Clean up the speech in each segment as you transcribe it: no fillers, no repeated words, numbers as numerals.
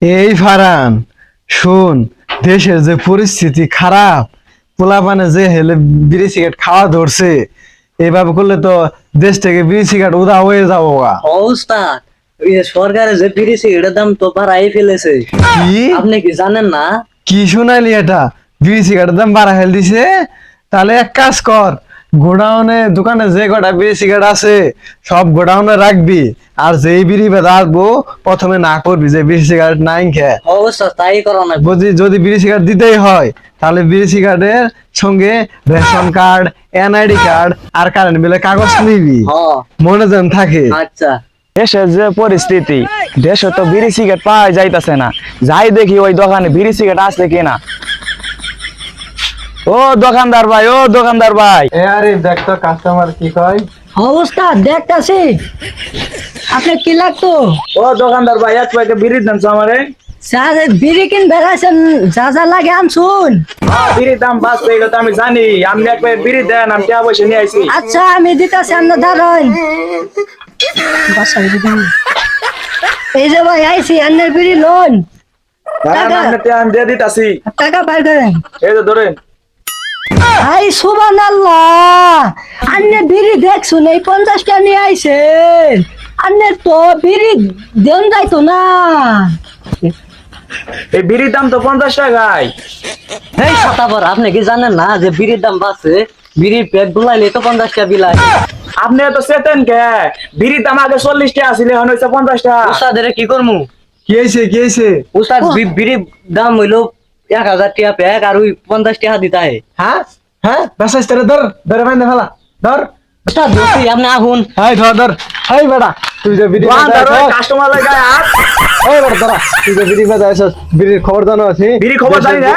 এই ফারান, শুন, দেশের যে পরিস্থিতি খারাপ, পোলাপানে যে হেলে বিড়ি সিগারেট খাওয়া ধরছে, এইভাবে করলে তো দেশ থেকে বিড়ি সিগারেট উদা হয়ে যাবো গা। অবস্থা সরকারের যে বিড়ি সিগারেটের দাম তো বাড়াই ফেলেছে। কি আপনি কি জানেন না? কি শুনাইলি এটা? বিড়ি সিগারেটের দাম বাড়া ফেল দিছে? তাহলে এক কাজ কর, গোডাউনে দোকানে যে কটা বিড়ি সিগারেট আছে সব গোডাউনে রাখবি, আর যেই বিড়ি বেদা আসবো প্রথমে না করবি যে বিড়ি সিগারেট নাই খে। অবস্থা তাই করো না। যদি যদি বিড়ি সিগারেট দিতেই হয় তাহলে বিড়ি সিগারেটের সঙ্গে রেশন কার্ড, এনআইডি কার্ড আর কারেন্ট বিলের কাগজ নিবি, হ, মনে যেন থাকে। আচ্ছা। দেশের যে পরিস্থিতি, দেশে তো বিড়ি সিগারেট পাওয়া যাইতাছে না। যাই দেখি ওই দোকানে বিড়ি সিগারেট আছে কিনা। ও দোকানদার ভাই, ও দোকানদার ভাই, এ আরে দেখ তো কাস্টমার কি কয়। অবস্থা দেখতাছি। আপনি কি লাগতো? ও দোকানদার ভাই, এক প্যাকেট বিড়ি দেন তো আমারে। স্যার বিড়ি কিন বেড়াইছেন, যা যা লাগে আনছুন। বিড়ির দাম বাড়ছে এটা তো আমি জানি, আপনি এক প্যাকেট বিড়ি দেন, আমি টাকা পয়সা নিয়ে আইছি। আচ্ছা আমি দিতেছি, আপনার দাঁড়ান। এই যে ভাই আইছি, আপনার বিড়ি লোন। দাঁড়ান, আপনি টাকা আমি দিয়ে দিতাছি। টাকা বাইর করেন। এই যে ধরেন। হাই সুবহানাল্লাহ, আন্নে বিড়ি দেখছুন, এই 50টা নিয়ে আইছেন। আন্নের তো বিড়ি দেন যাইতো না। এই বিড়ির দাম তো 50 টাকায়। এই শতাবর, আপনি কি জানেন না যে বিড়ির দাম বাড়ছে? বিড়ির প্যাক গুলাইলে তো 50 টাকা বিলাই। আপনি তো চেতেন কে? বিড়ির দাম আগে 40 টাকা ছিল, এখন হইছে 50 টাকা। উস্তাদের কি করমু? কি হয়েছে কি হয়েছে? উস্তাদ বিড়ির দাম হইলো 1000 টাকা প্যাক, আর ওই 50 টাকা দিতে হয়। হ্যাঁ হ্যাঁ, বেসাইস ধর ধরে বাইন্দে ফেলা, ধর। উস্তাদ বলছি আপনি আহুন। হাই ধর ধর, হাই বেটা, তুই যে বিড়ি দোকানদার ওই কাস্টমার লাগায় আর এই বেটা ধরা, তুই যে বিড়ি বেচা আছিস, বিড়ির খবর জানো আছে? বিড়ি খবর জানি না।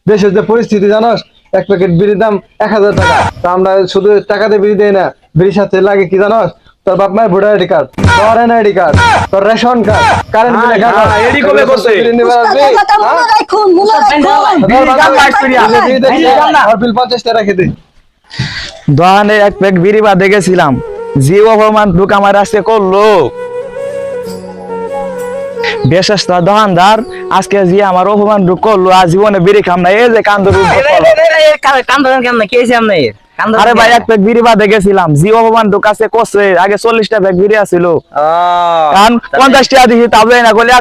দেশের যে পরিস্থিতি জানোস, এক প্যাকেট বিড়ির দাম 1000 টাকা। তা আমরা শুধু টাকাতে বিড়ি দেই না, বিড়ির সাথে লাগে কি জানোস? তোর বাপ মায়ের ভোটার আইডি কার্ড, তোর এনআইডি কার্ড, তোর রেশন কার্ড, কারেন্ট বিলের কাগজ। এডি কবে বসে? উস্তাদের কথা মনে রাখুন, মনে রাখুন। বিড়ি দাম লাগছে রে। আর বিল 50 টাকা রেখে দে। দোকানে এক প্যাক বিড়ি বাদে গেছিলাম, যে অপমান লোক আমার আজকে করলো। বিশেষ দোকানদার আজকে যে আমার অপমান লোক করলো, আজীবনে বিড়ি খাম না। এই যে কান্দর কান্দন কেমন কি হয়েছে আপনি? আরে ভাই, এক প্যাক বিড়ি বাদে গেছিলাম, যে অপমান লোক কাছে করছে। আগে 40টা প্যাক বিড়ি আছিল, কারণ 50 টাকা দিছি তাবলে না বলে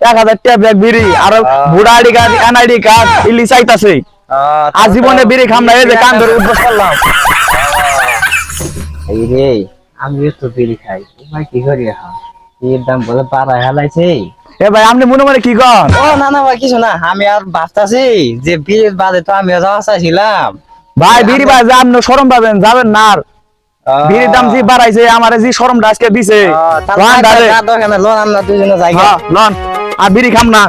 1000 টাকা প্যাক বিড়ি আর বুড়া আইডি কার্ড, এনআইডি কার্ড ইলি চাইতাছে। আজীবনে বিড়ি খাম না। এই যে কান্দর উদ্বোস করলাম। এই রে, আমিও তো বিড়ি খাই, ভাই কি করি এখন? এর দাম বলে বাড়া হেলাইছে। এ ভাই, আপনি মনে মনে কি কন? ও না না ভাই, কিছু না, আমি আর ভাবতাছি যে বিয়ের বাদে তো আমিও যাওয়া চাইছিলাম। ভাই বিড়ি ভাই, আপনি শরম পাবেন, যাবেন না আর। বিড়ির দাম যে বাড়াইছে, আমার যে শরমটা আজকে দিছে। দোকানে লোন আমরা দুজনে যাই। লন আর বিড়ি খাম না।